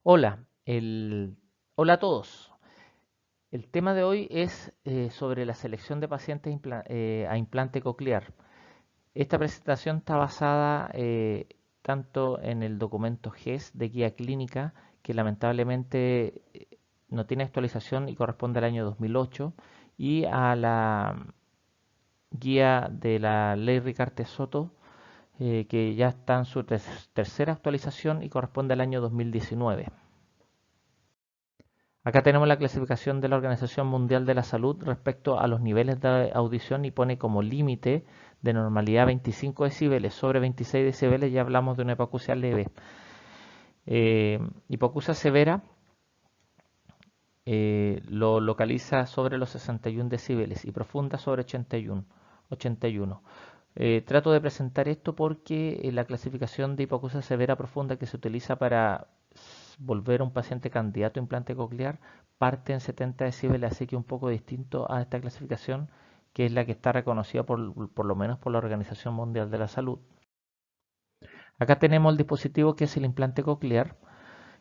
Hola, hola a todos. El tema de hoy es sobre la selección de pacientes a implante coclear. Esta presentación está basada tanto en el documento GES de guía clínica, que lamentablemente no tiene actualización y corresponde al año 2008, y a la guía de la ley Ricarte Soto, que ya está en su tercera actualización y corresponde al año 2019. Acá tenemos la clasificación de la Organización Mundial de la Salud respecto a los niveles de audición y pone como límite de normalidad 25 decibeles. Sobre 26 decibeles ya hablamos de una hipoacusia leve. Hipoacusia severa lo localiza sobre los 61 decibeles y profunda sobre 81. 81. Trato de presentar esto porque la clasificación de hipoacusia severa profunda que se utiliza para volver a un paciente candidato a implante coclear parte en 70 decibeles, así que un poco distinto a esta clasificación, que es la que está reconocida por lo menos por la Organización Mundial de la Salud. Acá tenemos el dispositivo que es el implante coclear,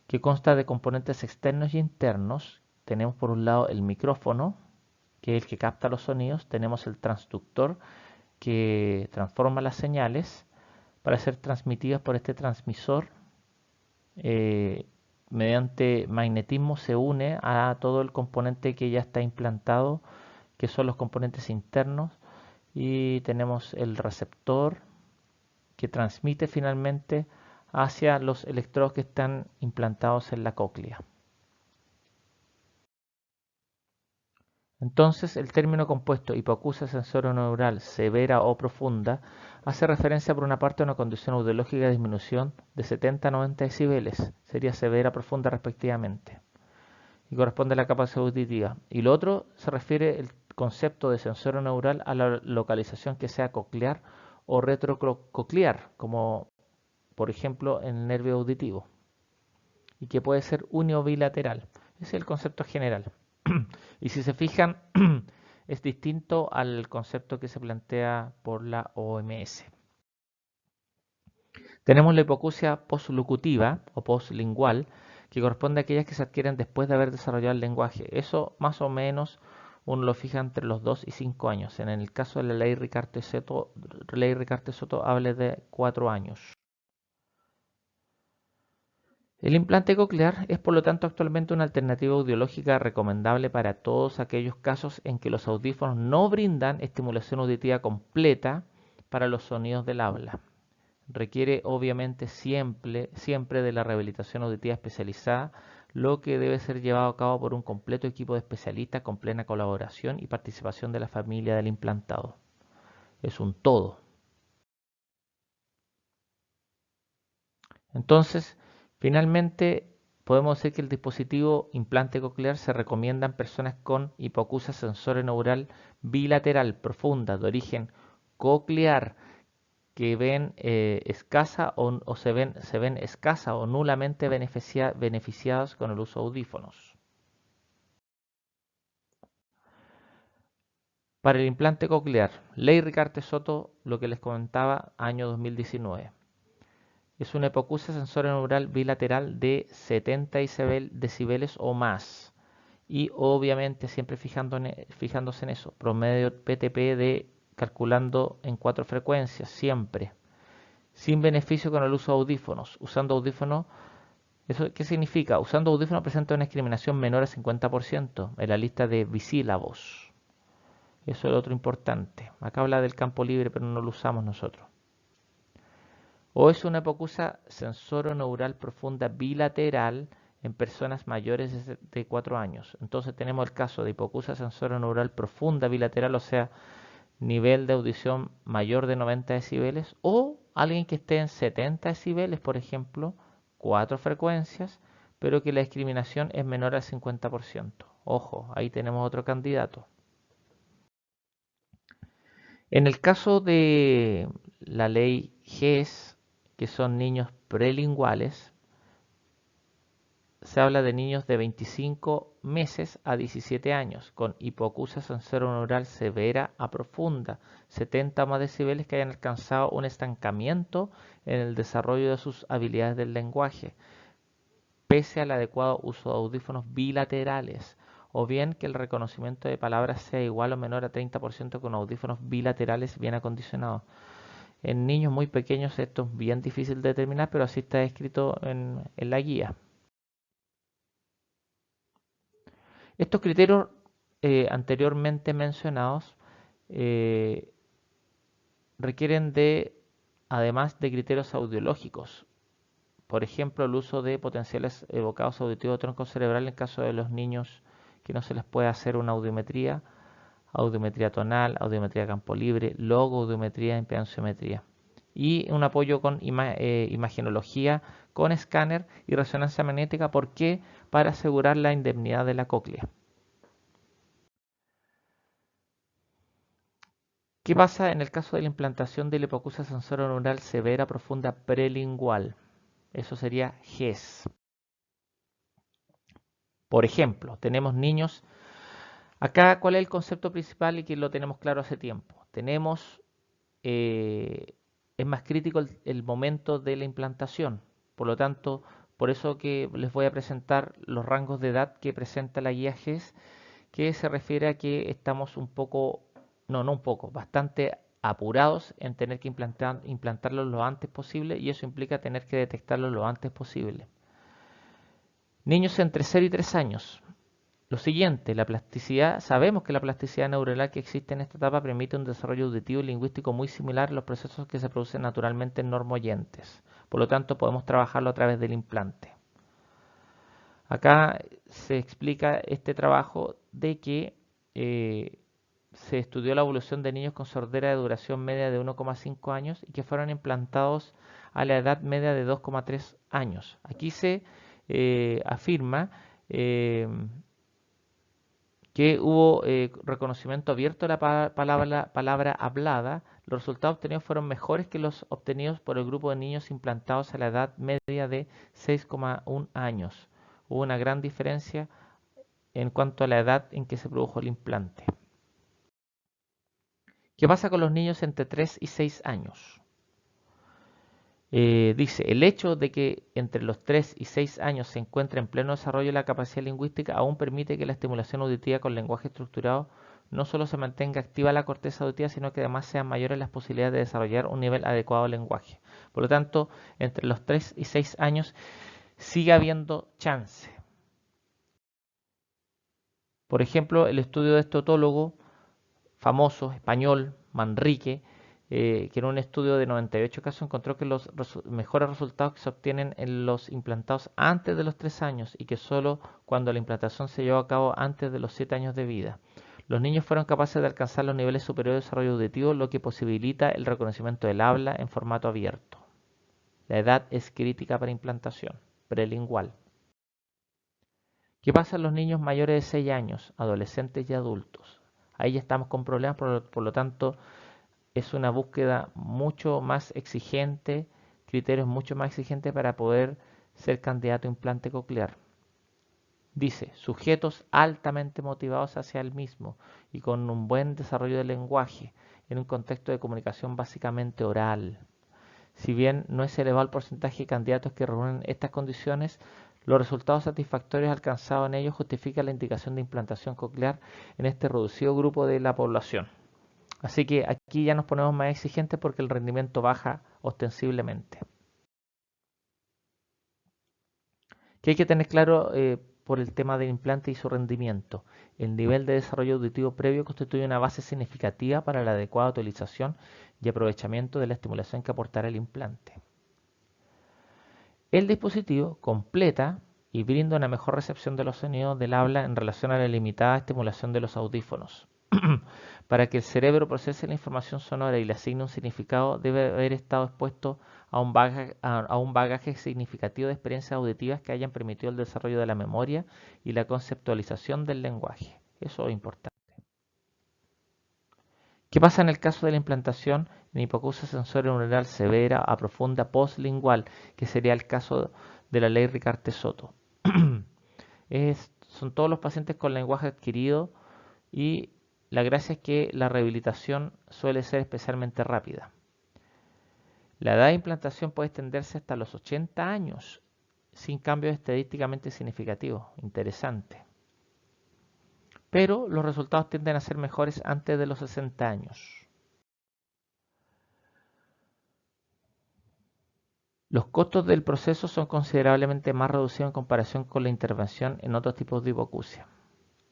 que consta de componentes externos y internos. Tenemos por un lado el micrófono, que es el que capta los sonidos. Tenemos el transductor, que transforma las señales para ser transmitidas por este transmisor. eh, Mediante magnetismo se une a todo el componente que ya está implantado, que son los componentes internos, y tenemos el receptor que transmite finalmente hacia los electrodos que están implantados en la cóclea. Entonces, el término compuesto hipoacusia sensoroneural severa o profunda hace referencia por una parte a una condición audiológica de disminución de 70 a 90 decibeles, sería severa profunda respectivamente, y corresponde a la capacidad auditiva. Y lo otro se refiere el concepto de sensoroneural a la localización que sea coclear o retrococlear, como por ejemplo en el nervio auditivo, y que puede ser uniobilateral. Ese es el concepto general. Y si se fijan, es distinto al concepto que se plantea por la OMS. Tenemos la hipoacusia postlocutiva o postlingual, que corresponde a aquellas que se adquieren después de haber desarrollado el lenguaje. Eso más o menos uno lo fija entre los 2 y 5 años. En el caso de la ley Ricarte-Soto habla de 4 años. El implante coclear es por lo tanto actualmente una alternativa audiológica recomendable para todos aquellos casos en que los audífonos no brindan estimulación auditiva completa para los sonidos del habla. Requiere obviamente siempre de la rehabilitación auditiva especializada, lo que debe ser llevado a cabo por un completo equipo de especialistas con plena colaboración y participación de la familia del implantado. Es un todo. Entonces, finalmente, podemos decir que el dispositivo implante coclear se recomienda en personas con hipoacusia sensorineural bilateral profunda de origen coclear que ven escasa o se ven escasa o nulamente beneficiados con el uso de audífonos. Para el implante coclear, Ley Ricarte Soto, lo que les comentaba, año 2019. Es una hipoacusia sensorineural bilateral de 70 decibeles o más. Y obviamente siempre fijándose en eso, promedio PTP de calculando en 4 frecuencias, siempre. Sin beneficio con el uso de audífonos. Usando audífonos, ¿eso qué significa? Usando audífonos presenta una discriminación menor al 50% en la lista de bisílabos. Eso es lo otro importante. Acá habla del campo libre, pero no lo usamos nosotros. O es una hipoacusia sensoroneural profunda bilateral en personas mayores de 4 años. Entonces tenemos el caso de hipoacusia sensoroneural profunda bilateral, o sea, nivel de audición mayor de 90 decibeles, o alguien que esté en 70 decibeles, por ejemplo, 4 frecuencias, pero que la discriminación es menor al 50%. Ojo, ahí tenemos otro candidato. En el caso de la ley GES, que son niños prelinguales, se habla de niños de 25 meses a 17 años con hipoacusia sensorineural severa a profunda, 70 o más decibeles que hayan alcanzado un estancamiento en el desarrollo de sus habilidades del lenguaje. pese al adecuado uso de audífonos bilaterales, o bien que el reconocimiento de palabras sea igual o menor a 30% con audífonos bilaterales bien acondicionados. En niños muy pequeños esto es bien difícil de determinar, pero así está escrito en la guía. Estos criterios anteriormente mencionados eh, requieren además de criterios audiológicos. Por ejemplo, el uso de potenciales evocados auditivos de tronco cerebral en caso de los niños que no se les puede hacer una audiometría, audiometría tonal, audiometría de campo libre, logoaudiometría, impedanciometría. Y un apoyo con imagenología, con escáner y resonancia magnética. ¿Por qué? Para asegurar la indemnidad de la cóclea. ¿Qué pasa en el caso de la implantación de la hipoacusia sensorio-neural severa profunda prelingual? Eso sería GES. Por ejemplo, tenemos niños. Acá, ¿cuál es el concepto principal y que lo tenemos claro hace tiempo? Es más crítico el momento de la implantación. Por lo tanto, por eso que les voy a presentar los rangos de edad que presenta la guía GES, que se refiere a que estamos un poco, no un poco, bastante apurados en tener que implantarlo lo antes posible, y eso implica tener que detectarlo lo antes posible. Niños entre 0 y 3 años. Lo siguiente, la plasticidad. Sabemos que la plasticidad neuronal que existe en esta etapa permite un desarrollo auditivo y lingüístico muy similar a los procesos que se producen naturalmente en normoyentes. Por lo tanto, podemos trabajarlo a través del implante. Acá se explica este trabajo de que se estudió la evolución de niños con sordera de duración media de 1,5 años y que fueron implantados a la edad media de 2,3 años. Aquí se afirma que hubo reconocimiento abierto de la palabra hablada. Los resultados obtenidos fueron mejores que los obtenidos por el grupo de niños implantados a la edad media de 6,1 años. Hubo una gran diferencia en cuanto a la edad en que se produjo el implante. ¿Qué pasa con los niños entre 3 y 6 años? Dice, el hecho de que entre los 3 y 6 años se encuentre en pleno desarrollo la capacidad lingüística aún permite que la estimulación auditiva con lenguaje estructurado no solo se mantenga activa la corteza auditiva, sino que además sean mayores las posibilidades de desarrollar un nivel adecuado de lenguaje. Por lo tanto, entre los 3 y 6 años sigue habiendo chance. Por ejemplo, el estudio de este otólogo famoso español, Manrique, que en un estudio de 98 casos encontró que los mejores resultados que se obtienen en los implantados antes de los 3 años y que solo cuando la implantación se llevó a cabo antes de los 7 años de vida. Los niños fueron capaces de alcanzar los niveles superiores de desarrollo auditivo, lo que posibilita el reconocimiento del habla en formato abierto. La edad es crítica para implantación prelingual. ¿Qué pasa en los niños mayores de 6 años, adolescentes y adultos? Ahí ya estamos con problemas, por lo tanto, es una búsqueda mucho más exigente, criterios mucho más exigentes para poder ser candidato a implante coclear. Dice, sujetos altamente motivados hacia el mismo y con un buen desarrollo del lenguaje en un contexto de comunicación básicamente oral. Si bien no es elevado el porcentaje de candidatos que reúnen estas condiciones, los resultados satisfactorios alcanzados en ellos justifican la indicación de implantación coclear en este reducido grupo de la población. Así que aquí ya nos ponemos más exigentes porque el rendimiento baja ostensiblemente. ¿Qué hay que tener claro por el tema del implante y su rendimiento? El nivel de desarrollo auditivo previo constituye una base significativa para la adecuada utilización y aprovechamiento de la estimulación que aportará el implante. El dispositivo completa y brinda una mejor recepción de los sonidos del habla en relación a la limitada estimulación de los audífonos. Para que el cerebro procese la información sonora y le asigne un significado, debe haber estado expuesto a un bagaje significativo de experiencias auditivas que hayan permitido el desarrollo de la memoria y la conceptualización del lenguaje. Eso es importante. ¿Qué pasa en el caso de la implantación en hipoacusia sensorio-neural severa a profunda postlingual, que sería el caso de la ley Ricarte-Soto? Son todos los pacientes con lenguaje adquirido y la gracia es que la rehabilitación suele ser especialmente rápida. La edad de implantación puede extenderse hasta los 80 años sin cambios estadísticamente significativos. Interesante. Pero los resultados tienden a ser mejores antes de los 60 años. Los costos del proceso son considerablemente más reducidos en comparación con la intervención en otros tipos de hipoacusia.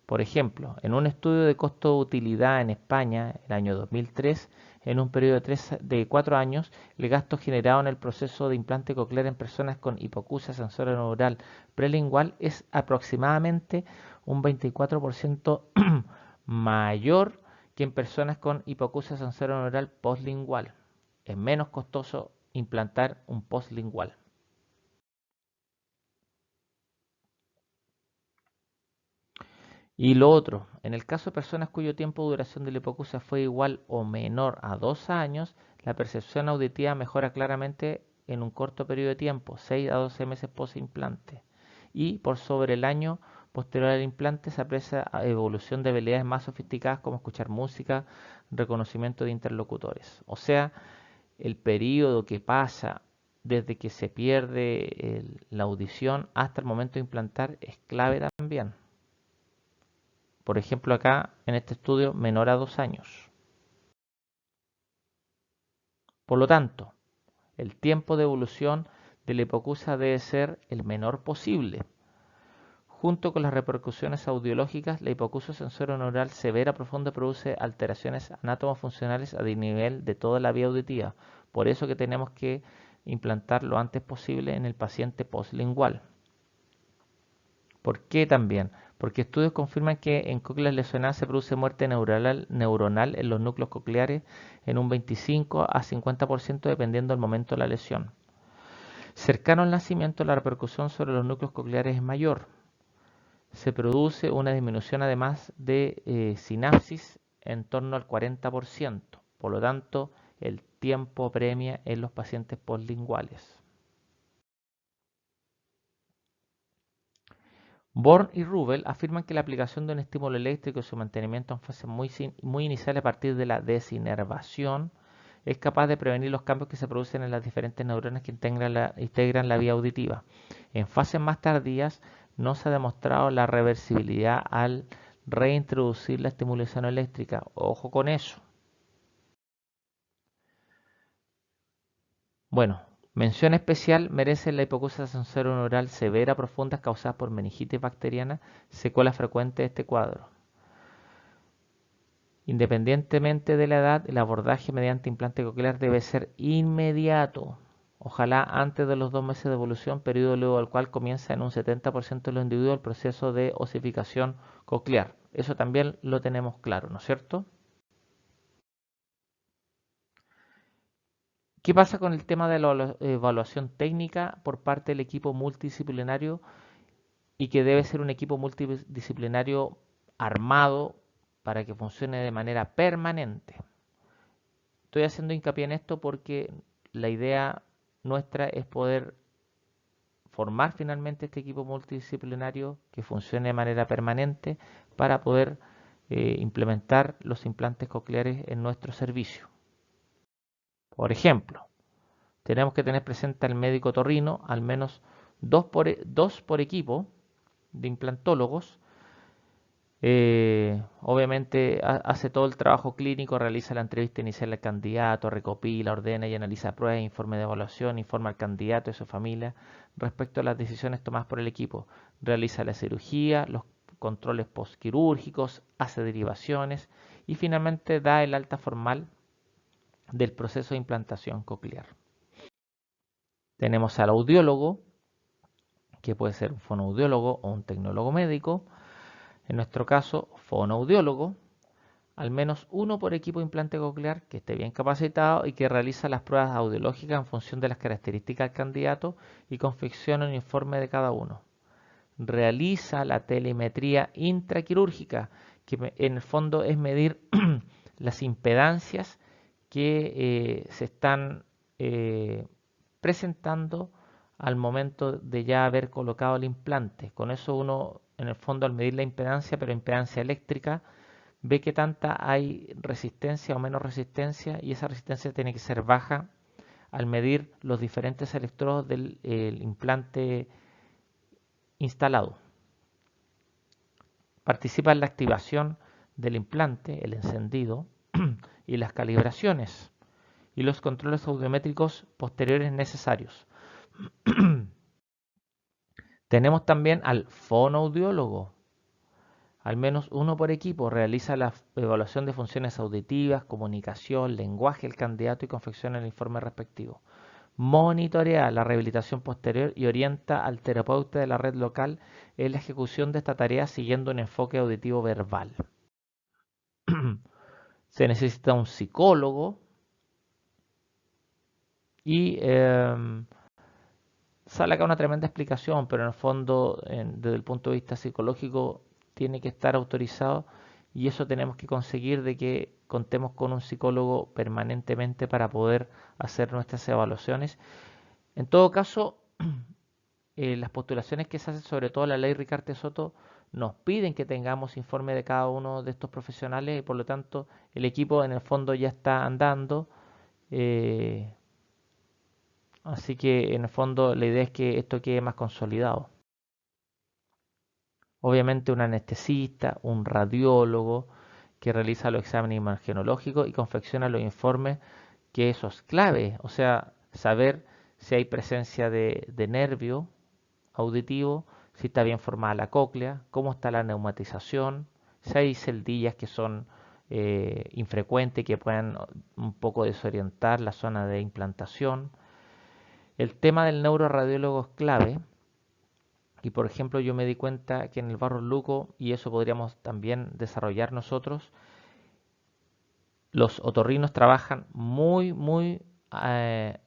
Por ejemplo, en un estudio de costo-utilidad en España, el año 2003, en un periodo de 4 años, el gasto generado en el proceso de implante coclear en personas con hipoacusia sensorio-neural prelingual es aproximadamente un 24% mayor que en personas con hipoacusia sensorio-neural postlingual. Es menos costoso implantar un postlingual. Y lo otro, en el caso de personas cuyo tiempo de duración de la hipoacusia fue igual o menor a 2 años, la percepción auditiva mejora claramente en un corto periodo de tiempo, 6 a 12 meses post-implante. Y por sobre el año posterior al implante se aprecia evolución de habilidades más sofisticadas como escuchar música, reconocimiento de interlocutores. O sea, el periodo que pasa desde que se pierde la audición hasta el momento de implantar es clave también. Por ejemplo, acá en este estudio, menor a 2 años. Por lo tanto, el tiempo de evolución de la hipoacusia debe ser el menor posible. Junto con las repercusiones audiológicas, la hipoacusia sensorio-neural severa profunda produce alteraciones anátomo-funcionales a nivel de toda la vía auditiva. Por eso que tenemos que implantar lo antes posible en el paciente postlingual. ¿Por qué también? Porque estudios confirman que en cócleas lesionadas se produce muerte neuronal en los núcleos cocleares en un 25 a 50% dependiendo del momento de la lesión. Cercano al nacimiento, la repercusión sobre los núcleos cocleares es mayor. Se produce una disminución además de sinapsis en torno al 40%. Por lo tanto, el tiempo premia en los pacientes postlinguales. Born y Rubel afirman que la aplicación de un estímulo eléctrico y su mantenimiento en fases muy iniciales a partir de la desinervación es capaz de prevenir los cambios que se producen en las diferentes neuronas que integran la vía auditiva. En fases más tardías no se ha demostrado la reversibilidad al reintroducir la estimulación eléctrica. Ojo con eso. Bueno, mención especial merece la hipoacusia sensorio-neural severa profunda causada por meningitis bacteriana, secuela frecuente de este cuadro. Independientemente de la edad, el abordaje mediante implante coclear debe ser inmediato, ojalá antes de los 2 meses de evolución, periodo luego del cual comienza en un 70% de los individuos el proceso de osificación coclear. Eso también lo tenemos claro, ¿no es cierto? ¿Qué pasa con el tema de la evaluación técnica por parte del equipo multidisciplinario y que debe ser un equipo multidisciplinario armado para que funcione de manera permanente? Estoy haciendo hincapié en esto porque la idea nuestra es poder formar finalmente este equipo multidisciplinario que funcione de manera permanente para poder implementar los implantes cocleares en nuestro servicio. Por ejemplo, tenemos que tener presente al médico otorrino, al menos dos por equipo de implantólogos. Obviamente hace todo el trabajo clínico, realiza la entrevista inicial al candidato, recopila, ordena y analiza pruebas, informe de evaluación, informa al candidato y su familia respecto a las decisiones tomadas por el equipo. Realiza la cirugía, los controles postquirúrgicos, hace derivaciones y finalmente da el alta formal del proceso de implantación coclear. Tenemos al audiólogo, que puede ser un fonoaudiólogo o un tecnólogo médico. En nuestro caso, fonoaudiólogo, al menos uno por equipo de implante coclear que esté bien capacitado y que realiza las pruebas audiológicas en función de las características del candidato y confecciona un informe de cada uno. Realiza la telemetría intraquirúrgica, que en el fondo es medir las impedancias que se están presentando al momento de ya haber colocado el implante. Con eso uno, en el fondo, al medir la impedancia, pero impedancia eléctrica, ve que tanta hay resistencia o menos resistencia y esa resistencia tiene que ser baja al medir los diferentes electrodos del implante instalado. Participa en la activación del implante, el encendido y las calibraciones y los controles audiométricos posteriores necesarios. Tenemos también al fonoaudiólogo. Al menos uno por equipo realiza la evaluación de funciones auditivas, comunicación, lenguaje del candidato y confecciona el informe respectivo. Monitorea la rehabilitación posterior y orienta al terapeuta de la red local en la ejecución de esta tarea siguiendo un enfoque auditivo verbal. Se necesita un psicólogo y sale acá una tremenda explicación, pero en el fondo, desde el punto de vista psicológico, tiene que estar autorizado y eso tenemos que conseguir de que contemos con un psicólogo permanentemente para poder hacer nuestras evaluaciones. En todo caso, las postulaciones que se hacen, sobre todo la ley Ricarte Soto, nos piden que tengamos informe de cada uno de estos profesionales y por lo tanto el equipo en el fondo ya está andando. eh, Así que en el fondo la idea es que esto quede más consolidado. Obviamente un anestesista, un radiólogo que realiza los exámenes imagenológicos y confecciona los informes, que eso es clave. O sea, saber si hay presencia de nervio auditivo, si está bien formada la cóclea, cómo está la neumatización, si hay celdillas que son infrecuentes y que puedan un poco desorientar la zona de implantación. El tema del neuroradiólogo es clave y por ejemplo yo me di cuenta que en el Barros Luco, y eso podríamos también desarrollar nosotros, los otorrinos trabajan muy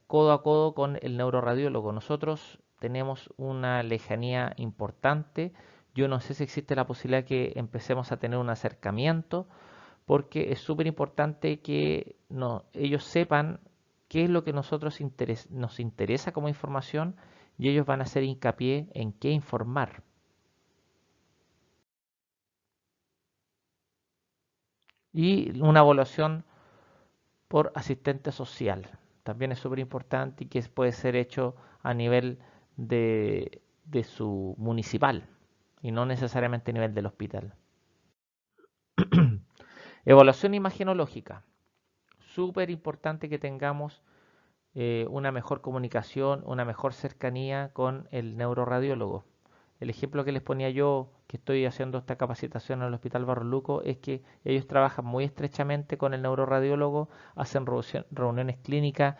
codo a codo con el neuroradiólogo. Nosotros tenemos una lejanía importante. Yo no sé si existe la posibilidad que empecemos a tener un acercamiento, porque es súper importante que ellos sepan qué es lo que nos interesa como información y ellos van a hacer hincapié en qué informar. Y una evaluación por asistente social. También es súper importante y que puede ser hecho a nivel de su municipal y no necesariamente a nivel del hospital. Evaluación imagenológica. Súper importante que tengamos una mejor comunicación, una mejor cercanía con el neuroradiólogo. El ejemplo que les ponía yo, que estoy haciendo esta capacitación en el Hospital Barros Luco, es que ellos trabajan muy estrechamente con el neuroradiólogo, hacen reuniones clínicas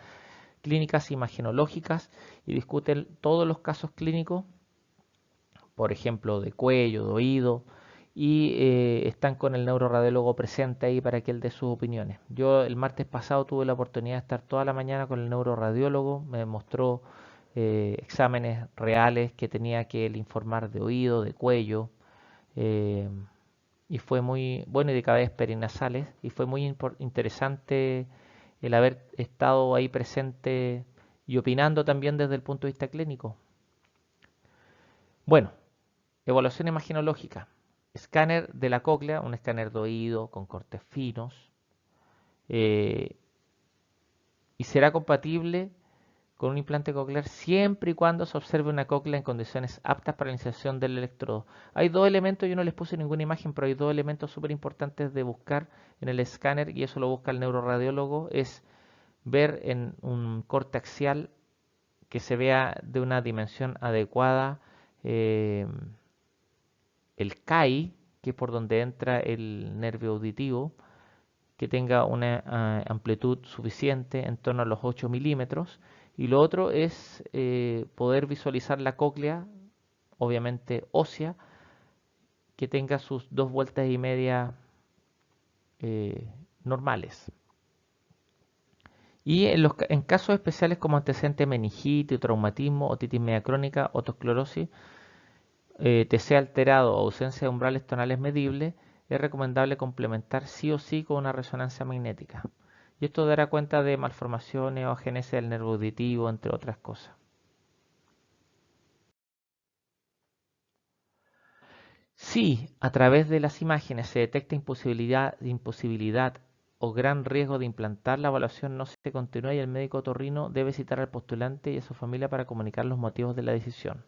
imagenológicas y discuten todos los casos clínicos, por ejemplo, de cuello, de oído, y están con el neuroradiólogo presente ahí para que él dé sus opiniones. Yo el martes pasado tuve la oportunidad de estar toda la mañana con el neuroradiólogo, me mostró exámenes reales que tenía que él informar de oído, de cuello, eh, y fue muy bueno, y de cabezas perinasales, y fue muy interesante el haber estado ahí presente y opinando también desde el punto de vista clínico. Bueno, evaluación imagenológica. Escáner de la cóclea, un escáner de oído con cortes finos, eh, y será compatible con un implante coclear siempre y cuando se observe una cóclea en condiciones aptas para la inserción del electrodo. Hay dos elementos, yo no les puse ninguna imagen, pero hay dos elementos súper importantes de buscar en el escáner, y eso lo busca el neuroradiólogo, es ver en un corte axial que se vea de una dimensión adecuada eh, el CAI, que es por donde entra el nervio auditivo, que tenga una amplitud suficiente en torno a los 8 milímetros. Y lo otro es poder visualizar la cóclea, obviamente ósea, que tenga sus 2,5 vueltas normales. Y en casos especiales como antecedentes de meningitis, traumatismo, otitis media crónica, otosclerosis, TC alterado o ausencia de umbrales tonales medibles, es recomendable complementar sí o sí con una resonancia magnética. Y esto dará cuenta de malformaciones o agenesis del nervio auditivo, entre otras cosas. Si a través de las imágenes se detecta imposibilidad o gran riesgo de implantar, la evaluación no se continúa y el médico otorrino debe citar al postulante y a su familia para comunicar los motivos de la decisión.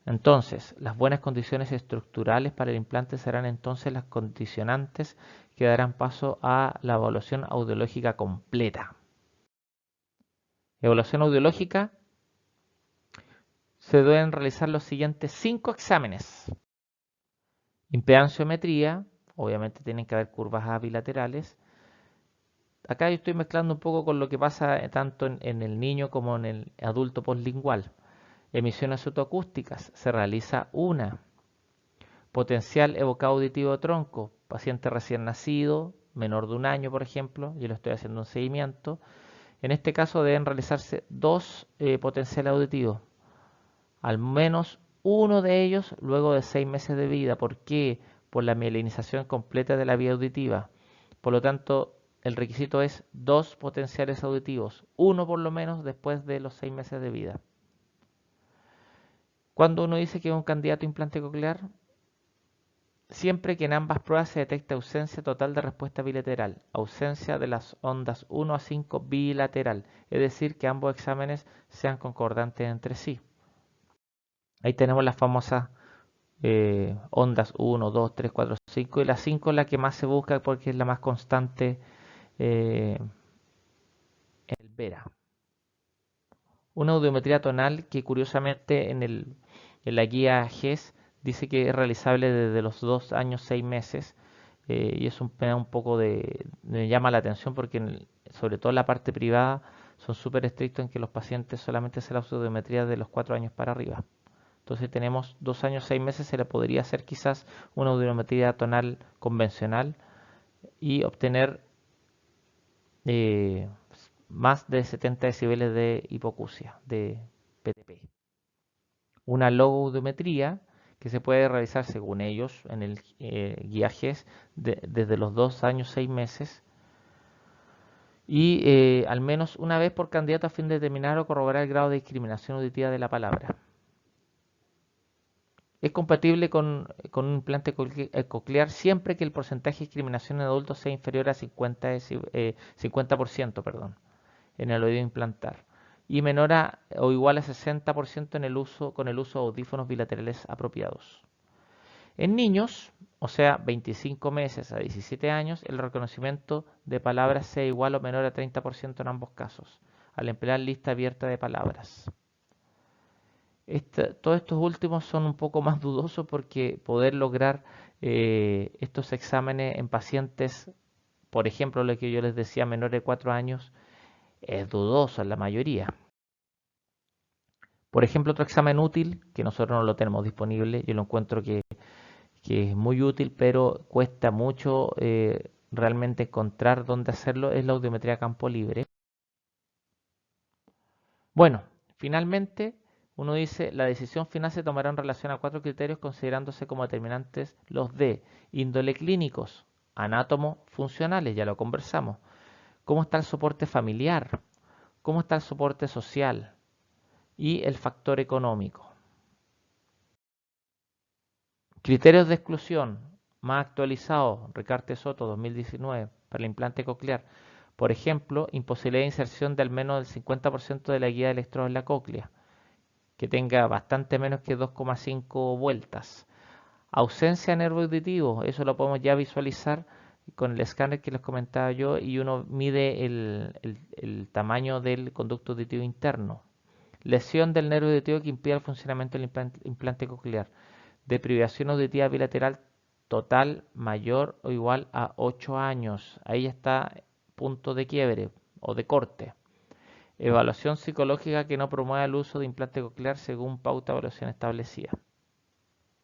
Entonces, las buenas condiciones estructurales para el implante serán entonces las condicionantes que darán paso a la evaluación audiológica completa. Evaluación audiológica: se deben realizar los siguientes 5 exámenes. Impedanciometría, obviamente tienen que haber curvas A bilaterales. Acá yo estoy mezclando un poco con lo que pasa tanto en el niño como en el adulto postlingual. Emisiones autoacústicas, se realiza una. Potencial evocado auditivo tronco, paciente recién nacido, menor de 1 año por ejemplo, yo le estoy haciendo un seguimiento. En este caso deben realizarse 2 potenciales auditivos, al menos uno de ellos luego de 6 meses de vida. ¿Por qué? Por la mielinización completa de la vía auditiva. Por lo tanto, el requisito es 2 potenciales auditivos, uno por lo menos después de los 6 meses de vida. Cuando uno dice que es un candidato a implante coclear, siempre que en ambas pruebas se detecta ausencia total de respuesta bilateral, ausencia de las ondas 1 a 5 bilateral, es decir, que ambos exámenes sean concordantes entre sí. Ahí tenemos las famosas ondas 1, 2, 3, 4, 5, y la 5 es la que más se busca porque es la más constante en el VERA. Una audiometría tonal que curiosamente en la guía GES dice que es realizable desde los 2 años 6 meses, y eso me da un poco me llama la atención porque sobre todo en la parte privada son súper estrictos en que los pacientes solamente hacen la audiometría de los 4 años para arriba. Entonces tenemos 2 años 6 meses, se le podría hacer quizás una audiometría tonal convencional y obtener eh, más de 70 decibeles de hipoacusia, de PTP. Una logoaudiometría que se puede realizar según ellos en el guía GES desde los 2 años 6 meses y al menos una vez por candidato a fin de determinar o corroborar el grado de discriminación auditiva de la palabra. Es compatible con un implante coclear siempre que el porcentaje de discriminación en adultos sea inferior a 50%, perdón, en el oído implantar, y menor a o igual a 60% con el uso de audífonos bilaterales apropiados. En niños, o sea, 25 meses a 17 años, el reconocimiento de palabras sea igual o menor a 30% en ambos casos, al emplear lista abierta de palabras. Todos estos últimos son un poco más dudosos porque poder lograr estos exámenes en pacientes, por ejemplo, lo que yo les decía, menores de 4 años, es dudoso en la mayoría. Por ejemplo, otro examen útil, que nosotros no lo tenemos disponible, yo lo encuentro que es muy útil, pero cuesta mucho realmente encontrar dónde hacerlo, es la audiometría a campo libre. Bueno, finalmente uno dice, la decisión final se tomará en relación a 4 criterios considerándose como determinantes los de índole clínicos, anátomo funcionales, ya lo conversamos, cómo está el soporte familiar, cómo está el soporte social y el factor económico. Criterios de exclusión más actualizados, Ricarte Soto 2019, para el implante coclear. Por ejemplo, imposibilidad de inserción de al menos el 50% de la guía de electrodos en la cóclea, que tenga bastante menos que 2,5 vueltas. Ausencia de nervio auditivo, eso lo podemos ya visualizar con el escáner que les comentaba yo, y uno mide el tamaño del conducto auditivo interno. Lesión del nervio auditivo que impide el funcionamiento del implante coclear. Deprivación auditiva bilateral total mayor o igual a 8 años. Ahí está punto de quiebre o de corte. Evaluación psicológica que no promueva el uso de implante coclear según pauta de evaluación establecida.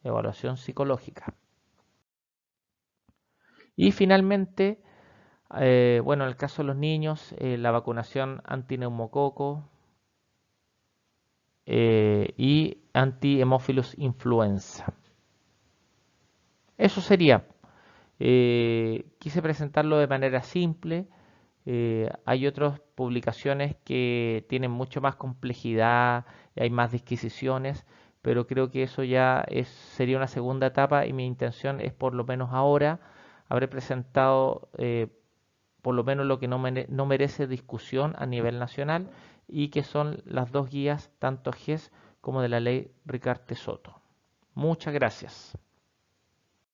Evaluación psicológica. Y finalmente, bueno, en el caso de los niños, la vacunación antineumococo y anti-Haemophilus influenza. Eso sería. Quise presentarlo de manera simple. Hay otras publicaciones que tienen mucho más complejidad, hay más disquisiciones, pero creo que eso ya sería una segunda etapa y mi intención es por lo menos ahora habré presentado por lo menos lo que no merece discusión a nivel nacional y que son las 2 guías, tanto GES como de la ley Ricarte-Soto. Muchas gracias.